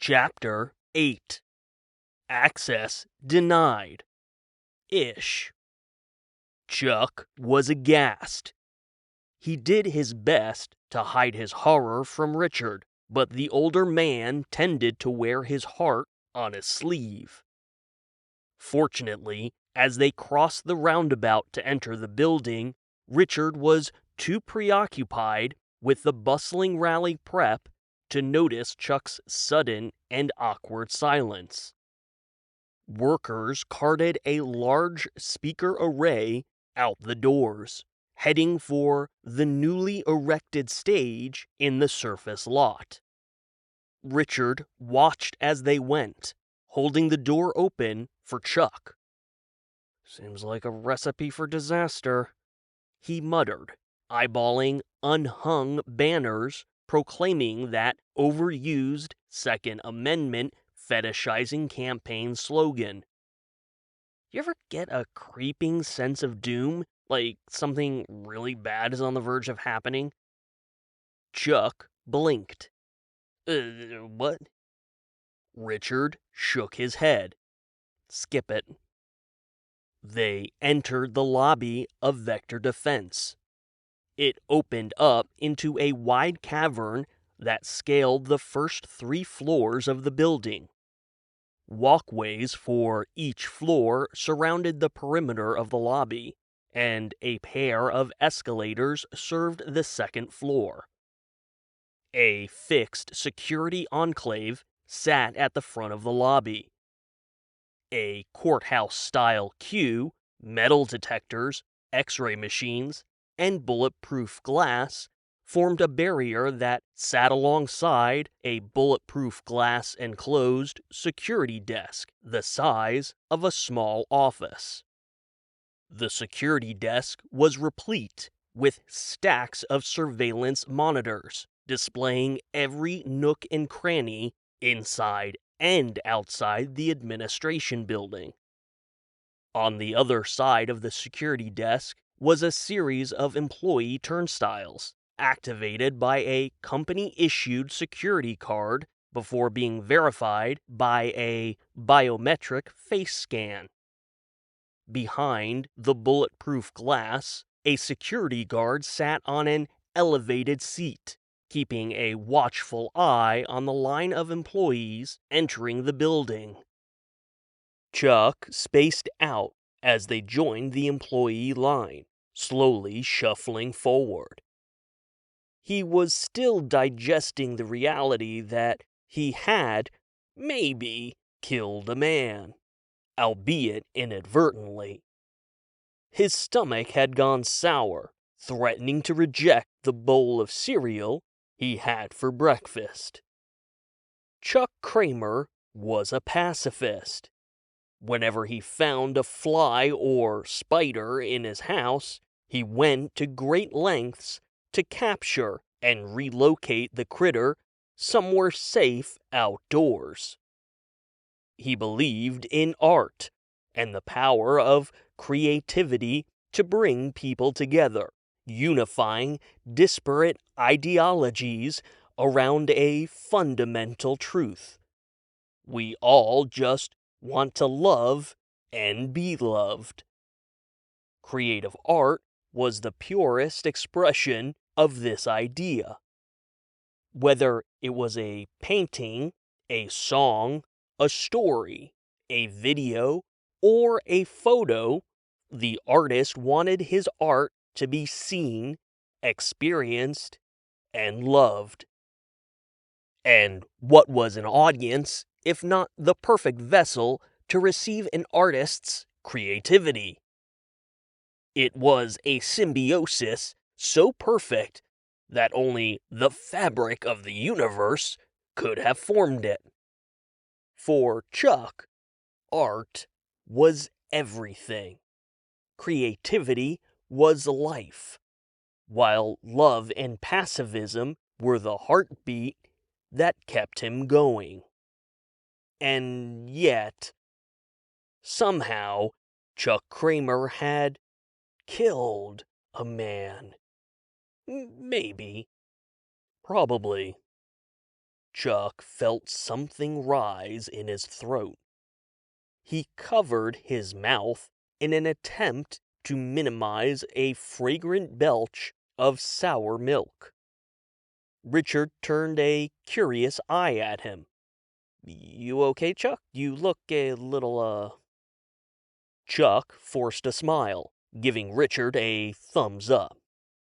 Chapter 8. Access Denied. Ish. Chuck was aghast. He did his best to hide his horror from Richard, but the older man tended to wear his heart on his sleeve. Fortunately, as they crossed the roundabout to enter the building, Richard was too preoccupied with the bustling rally prep to notice Chuck's sudden and awkward silence. Workers carted a large speaker array out the doors, heading for the newly erected stage in the surface lot. Richard watched as they went, holding the door open for Chuck. "Seems like a recipe for disaster," he muttered, eyeballing unhung banners proclaiming that overused Second Amendment fetishizing campaign slogan. You ever get a creeping sense of doom, like something really bad is on the verge of happening? Chuck blinked. What? Richard shook his head. Skip it. They entered the lobby of Vector Defense. It opened up into a wide cavern that scaled the first 3 floors of the building. Walkways for each floor surrounded the perimeter of the lobby, and a pair of escalators served the second floor. A fixed security enclave sat at the front of the lobby. A courthouse-style queue, metal detectors, X-ray machines, and bulletproof glass formed a barrier that sat alongside a bulletproof glass enclosed security desk the size of a small office. The security desk was replete with stacks of surveillance monitors displaying every nook and cranny inside and outside the administration building. On the other side of the security desk was a series of employee turnstiles, activated by a company-issued security card before being verified by a biometric face scan. Behind the bulletproof glass, a security guard sat on an elevated seat, keeping a watchful eye on the line of employees entering the building. Chuck spaced out as they joined the employee line, slowly shuffling forward. He was still digesting the reality that he had, maybe, killed a man, albeit inadvertently. His stomach had gone sour, threatening to reject the bowl of cereal he had for breakfast. Chuck Kramer was a pacifist. Whenever he found a fly or spider in his house, he went to great lengths to capture and relocate the critter somewhere safe outdoors. He believed in art and the power of creativity to bring people together, unifying disparate ideologies around a fundamental truth. We all just want to love and be loved. Creative art was the purest expression of this idea. Whether it was a painting, a song, a story, a video, or a photo, the artist wanted his art to be seen, experienced, and loved. And what was an audience if not the perfect vessel to receive an artist's creativity? It was a symbiosis so perfect that only the fabric of the universe could have formed it. For Chuck, art was everything. Creativity was life, while love and pacifism were the heartbeat that kept him going. And yet, somehow, Chuck Kramer had killed a man. Maybe. Probably. Chuck felt something rise in his throat. He covered his mouth in an attempt to minimize a fragrant belch of sour milk. Richard turned a curious eye at him. "You okay, Chuck? You look a little, Chuck forced a smile, giving Richard a thumbs up.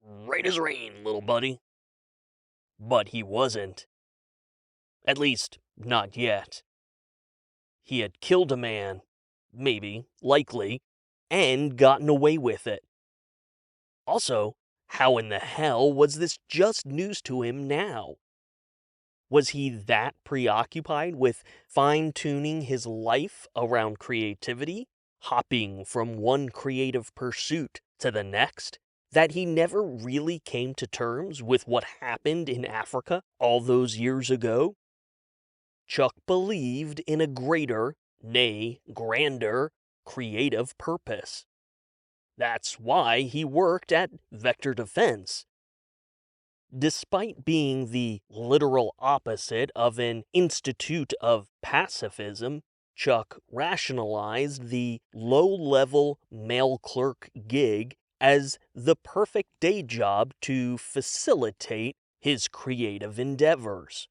"Right as rain, little buddy." But he wasn't. At least, not yet. He had killed a man, maybe, likely, and gotten away with it. Also, how in the hell was this just news to him now? Was he that preoccupied with fine-tuning his life around creativity, hopping from one creative pursuit to the next, that he never really came to terms with what happened in Africa all those years ago? Chuck believed in a greater, nay, grander, creative purpose. That's why he worked at Vector Defense. Despite being the literal opposite of an institute of pacifism, Chuck rationalized the low-level mail clerk gig as the perfect day job to facilitate his creative endeavors.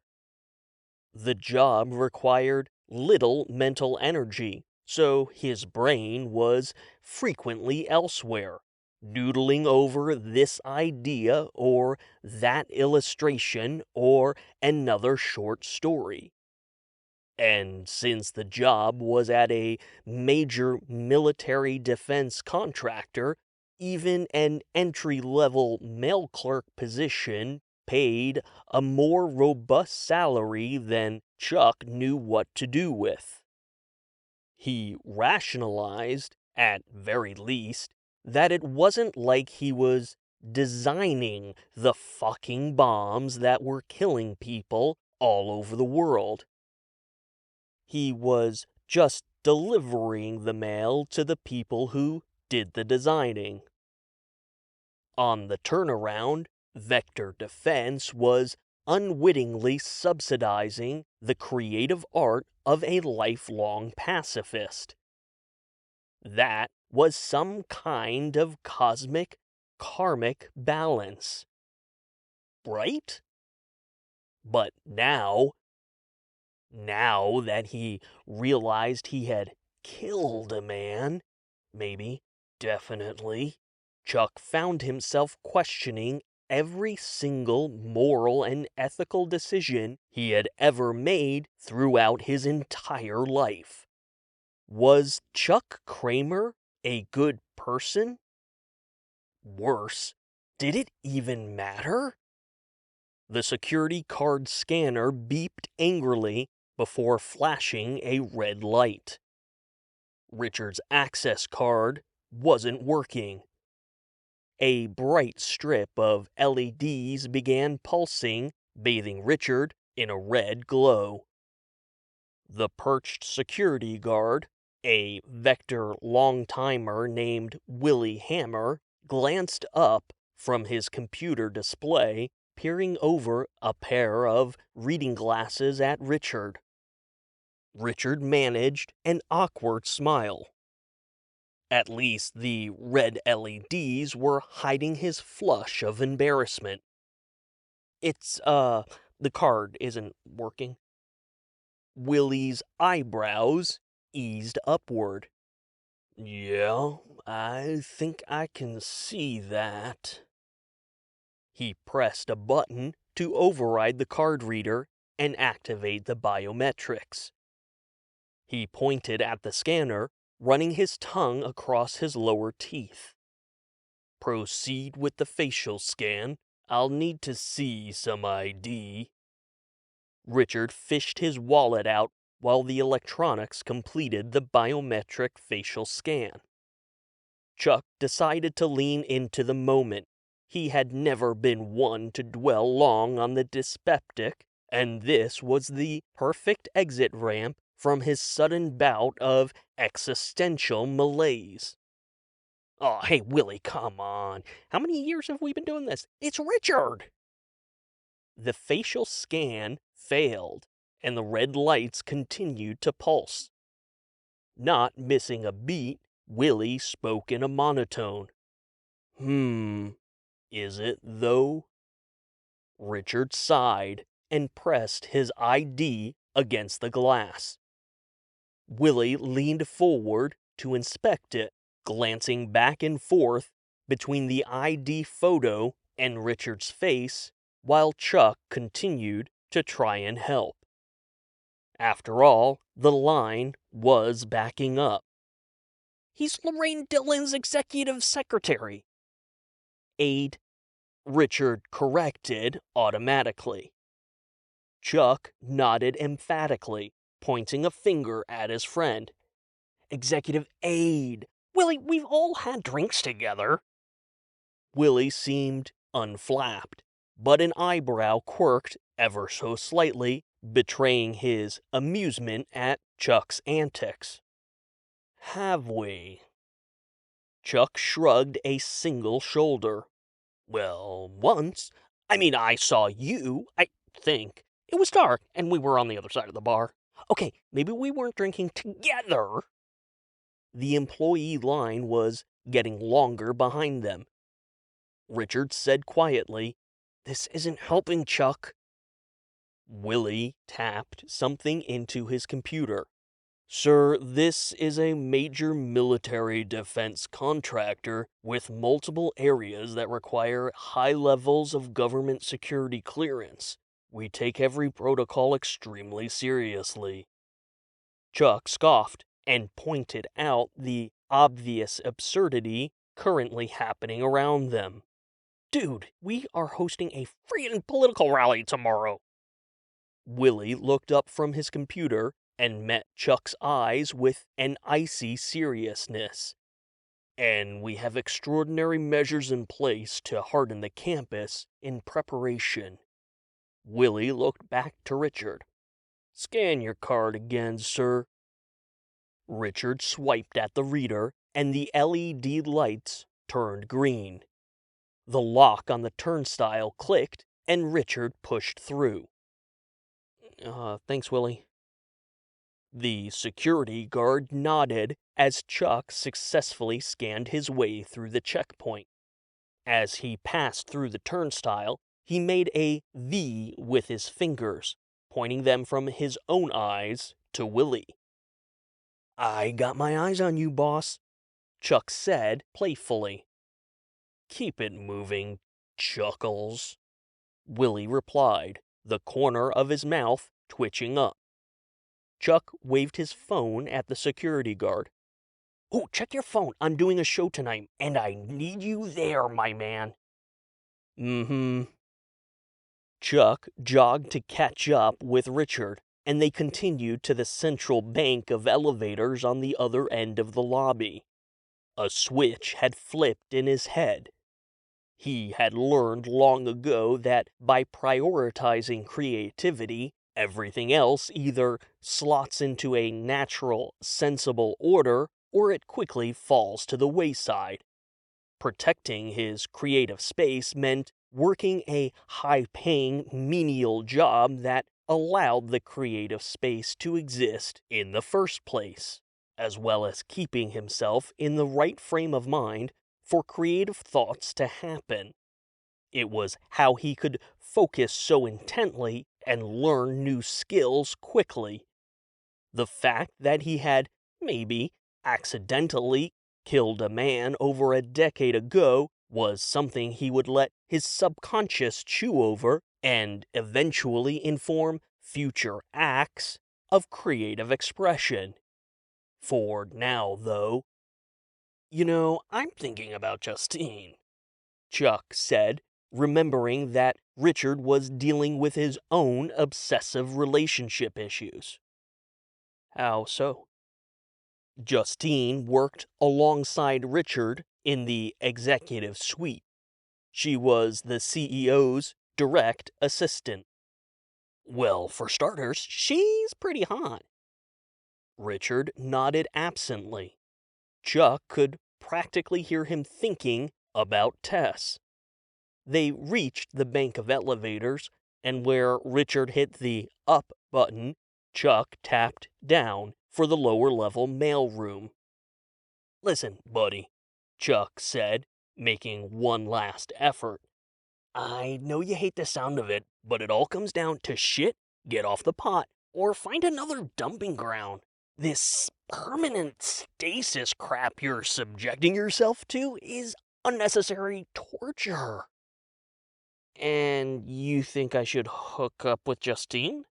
The job required little mental energy, so his brain was frequently elsewhere, noodling over this idea or that illustration or another short story. And since the job was at a major military defense contractor, even an entry-level mail clerk position paid a more robust salary than Chuck knew what to do with. He rationalized, at very least, that it wasn't like he was designing the fucking bombs that were killing people all over the world. He was just delivering the mail to the people who did the designing. On the turnaround, Vector Defense was unwittingly subsidizing the creative art of a lifelong pacifist. That was some kind of cosmic, karmic balance. Right? But now that he realized he had killed a man, maybe, definitely, Chuck found himself questioning every single moral and ethical decision he had ever made throughout his entire life. Was Chuck Kramer a good person? Worse, did it even matter? The security card scanner beeped angrily before flashing a red light. Richard's access card wasn't working. A bright strip of LEDs began pulsing, bathing Richard in a red glow. The perched security guard, a Vector long-timer named Willie Hammer, glanced up from his computer display, peering over a pair of reading glasses at Richard. Richard managed an awkward smile. At least the red LEDs were hiding his flush of embarrassment. The card isn't working. Willie's eyebrows eased upward. "Yeah, I think I can see that." He pressed a button to override the card reader and activate the biometrics. He pointed at the scanner, running his tongue across his lower teeth. "Proceed with the facial scan. I'll need to see some ID." Richard fished his wallet out while the electronics completed the biometric facial scan. Chuck decided to lean into the moment. He had never been one to dwell long on the dyspeptic, and this was the perfect exit ramp from his sudden bout of existential malaise. "Oh, hey, Willie, come on. How many years have we been doing this? It's Richard!" The facial scan failed, and the red lights continued to pulse. Not missing a beat, Willie spoke in a monotone. Is it though? Richard sighed and pressed his ID against the glass. Willie leaned forward to inspect it, glancing back and forth between the ID photo and Richard's face, while Chuck continued to try and help. After all, the line was backing up. He's Lorraine Dillon's executive secretary. Aide, Richard corrected automatically. Chuck nodded emphatically, pointing a finger at his friend. Executive aide. Willie, we've all had drinks together. Willie seemed unflapped, but an eyebrow quirked ever so slightly, betraying his amusement at Chuck's antics. Have we? Chuck shrugged a single shoulder. Well, once. I saw you, I think. It was dark, and we were on the other side of the bar. Okay, maybe we weren't drinking together. The employee line was getting longer behind them. Richard said quietly, This isn't helping, Chuck. Willie tapped something into his computer. Sir, this is a major military defense contractor with multiple areas that require high levels of government security clearance. We take every protocol extremely seriously. Chuck scoffed and pointed out the obvious absurdity currently happening around them. Dude, we are hosting a freaking political rally tomorrow. Willie looked up from his computer and met Chuck's eyes with an icy seriousness. And we have extraordinary measures in place to harden the campus in preparation. Willie looked back to Richard. Scan your card again, sir. Richard swiped at the reader, and the LED lights turned green. The lock on the turnstile clicked, and Richard pushed through. Thanks, Willie. The security guard nodded as Chuck successfully scanned his way through the checkpoint. As he passed through the turnstile, he made a V with his fingers, pointing them from his own eyes to Willie. I got my eyes on you, boss, Chuck said playfully. Keep it moving, Chuckles, Willie replied, the corner of his mouth twitching up. Chuck waved his phone at the security guard. Oh, check your phone. I'm doing a show tonight, and I need you there, my man. Chuck jogged to catch up with Richard, and they continued to the central bank of elevators on the other end of the lobby. A switch had flipped in his head. He had learned long ago that by prioritizing creativity, everything else either slots into a natural, sensible order, or it quickly falls to the wayside. Protecting his creative space meant working a high-paying, menial job that allowed the creative space to exist in the first place, as well as keeping himself in the right frame of mind for creative thoughts to happen. It was how he could focus so intently and learn new skills quickly. The fact that he had, maybe, accidentally killed a man over a decade ago was something he would let his subconscious chew over and eventually inform future acts of creative expression. For now, though, I'm thinking about Justine, Chuck said, remembering that Richard was dealing with his own obsessive relationship issues. How so? Justine worked alongside Richard in the executive suite. She was the CEO's direct assistant. Well, for starters, she's pretty hot. Richard nodded absently. Chuck could practically hear him thinking about Tess. They reached the bank of elevators, and where Richard hit the up button, Chuck tapped down for the lower level mailroom. "Listen, buddy," Chuck said, making one last effort. "I know you hate the sound of it, but it all comes down to shit, get off the pot, or find another dumping ground. This permanent stasis crap you're subjecting yourself to is unnecessary torture." "And you think I should hook up with Justine?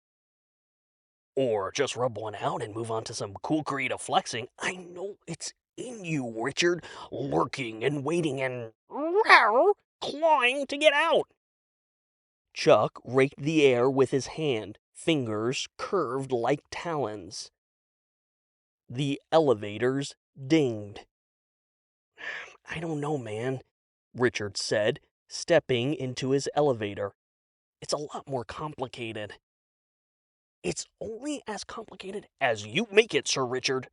Or just rub one out and move on to some cool creative flexing? I know it's in you, Richard, lurking and waiting and clawing to get out." Chuck raked the air with his hand, fingers curved like talons. The elevators dinged. "I don't know, man," Richard said, stepping into his elevator. "It's a lot more complicated." "It's only as complicated as you make it, Sir Richard,"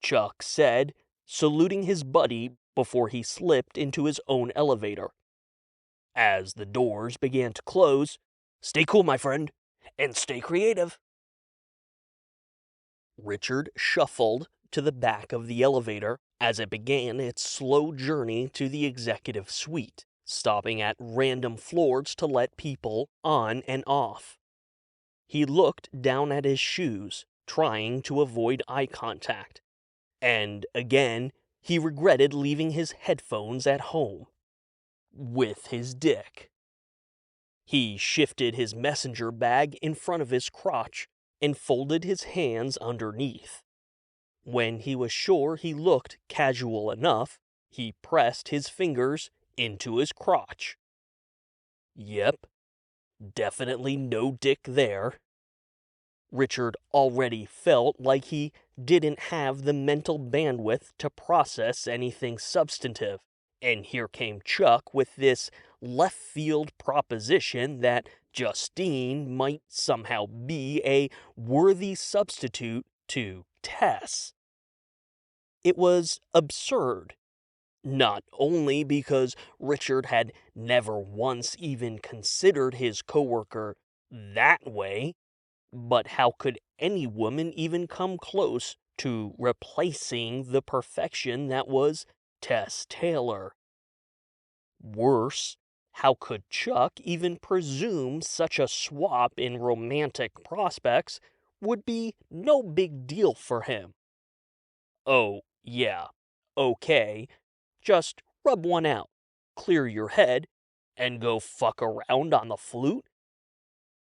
Chuck said, saluting his buddy before he slipped into his own elevator. As the doors began to close, "Stay cool, my friend, and stay creative." Richard shuffled to the back of the elevator as it began its slow journey to the executive suite, stopping at random floors to let people on and off. He looked down at his shoes, trying to avoid eye contact. And again, he regretted leaving his headphones at home. With his dick. He shifted his messenger bag in front of his crotch and folded his hands underneath. When he was sure he looked casual enough, he pressed his fingers into his crotch. Yep, definitely no dick there. Richard already felt like he didn't have the mental bandwidth to process anything substantive, and here came Chuck with this left-field proposition that Justine might somehow be a worthy substitute to Tess. It was absurd, not only because Richard had never once even considered his coworker that way, but how could any woman even come close to replacing the perfection that was Tess Taylor? Worse, how could Chuck even presume such a swap in romantic prospects would be no big deal for him? Oh, yeah, okay, just rub one out, clear your head, and go fuck around on the flute?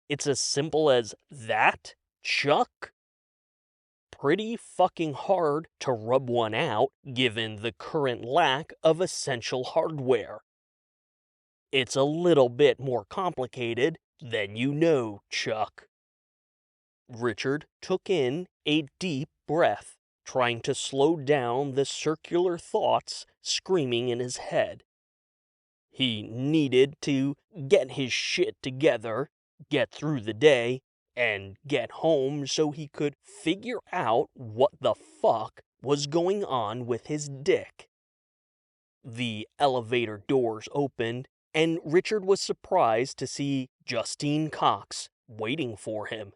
It's as simple as that, Chuck? Pretty fucking hard to rub one out given the current lack of essential hardware. It's a little bit more complicated than you know, Chuck. Richard took in a deep breath, trying to slow down the circular thoughts screaming in his head. He needed to get his shit together, get through the day, and get home so he could figure out what the fuck was going on with his dick. The elevator doors opened, and Richard was surprised to see Justine Cox waiting for him.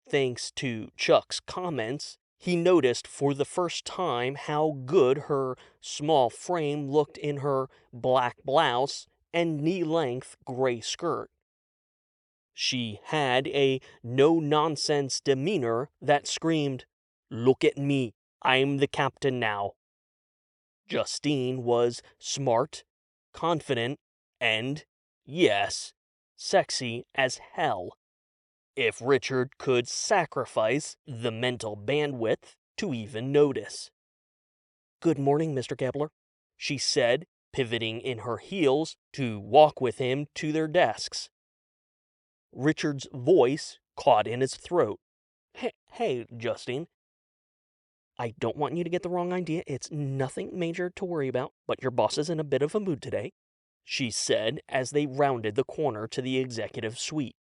Thanks to Chuck's comments, he noticed for the first time how good her small frame looked in her black blouse and knee-length gray skirt. She had a no-nonsense demeanor that screamed, "Look at me, I'm the captain now." Justine was smart, confident, and, yes, sexy as hell. If Richard could sacrifice the mental bandwidth to even notice. "Good morning, Mr. Kepler," she said, pivoting in her heels to walk with him to their desks. Richard's voice caught in his throat. Hey, Justine. I don't want you to get the wrong idea. It's nothing major to worry about, but your boss is in a bit of a mood today," she said as they rounded the corner to the executive suite.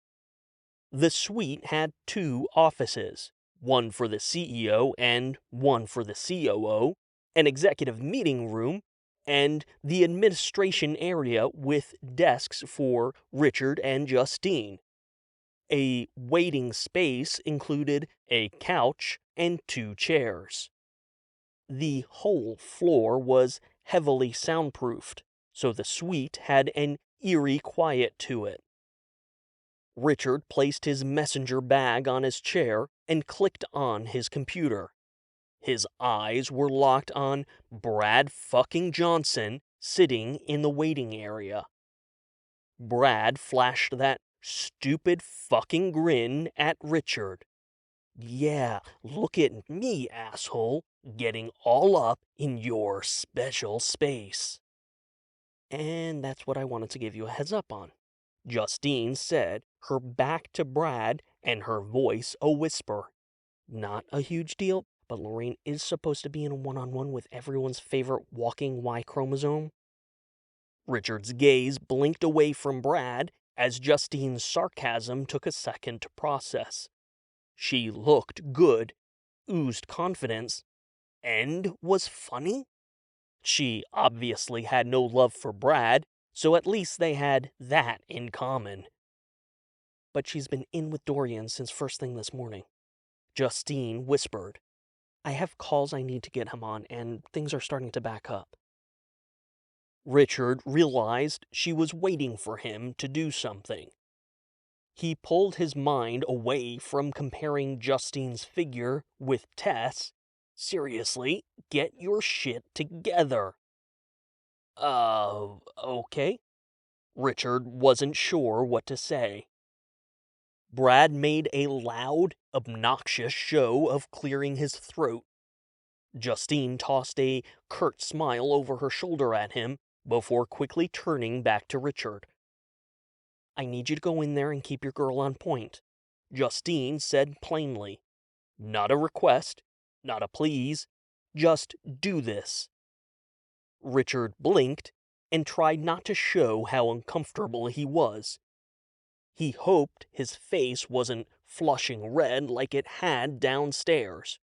The suite had two offices, one for the CEO and one for the COO, an executive meeting room, and the administration area with desks for Richard and Justine. A waiting space included a couch and 2 chairs. The whole floor was heavily soundproofed, so the suite had an eerie quiet to it. Richard placed his messenger bag on his chair and clicked on his computer. His eyes were locked on Brad fucking Johnson sitting in the waiting area. Brad flashed that stupid fucking grin at Richard. Yeah, look at me, asshole, getting all up in your special space. And that's what I wanted to give you a heads up on, Justine said, her back to Brad and her voice a whisper. Not a huge deal, but Lorraine is supposed to be in a one-on-one with everyone's favorite walking Y chromosome. Richard's gaze blinked away from Brad as Justine's sarcasm took a second to process. She looked good, oozed confidence, and was funny? She obviously had no love for Brad, so at least they had that in common. But she's been in with Dorian since first thing this morning, Justine whispered. I have calls I need to get him on, and things are starting to back up. Richard realized she was waiting for him to do something. He pulled his mind away from comparing Justine's figure with Tess. Seriously, get your shit together. Okay. Richard wasn't sure what to say. Brad made a loud, obnoxious show of clearing his throat. Justine tossed a curt smile over her shoulder at him before quickly turning back to Richard. I need you to go in there and keep your girl on point, Justine said plainly. Not a request, not a please, just do this. Richard blinked and tried not to show how uncomfortable he was. He hoped his face wasn't flushing red like it had downstairs.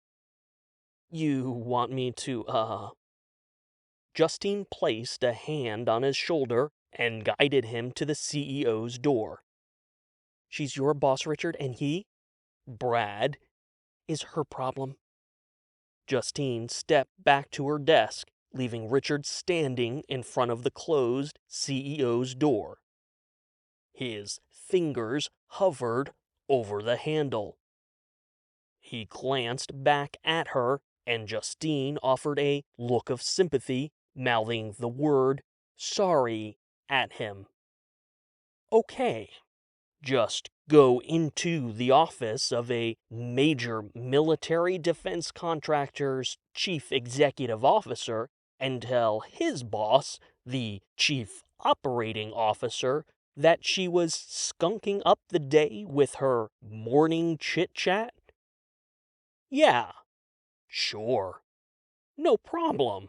You want me to, Justine placed a hand on his shoulder and guided him to the CEO's door. She's your boss, Richard, and he, Brad, is her problem. Justine stepped back to her desk, leaving Richard standing in front of the closed CEO's door. His fingers hovered over the handle. He glanced back at her, and Justine offered a look of sympathy, mouthing the word sorry at him. Okay, just go into the office of a major military defense contractor's chief executive officer and tell his boss, the chief operating officer, that she was skunking up the day with her morning chit-chat? Yeah, sure, no problem.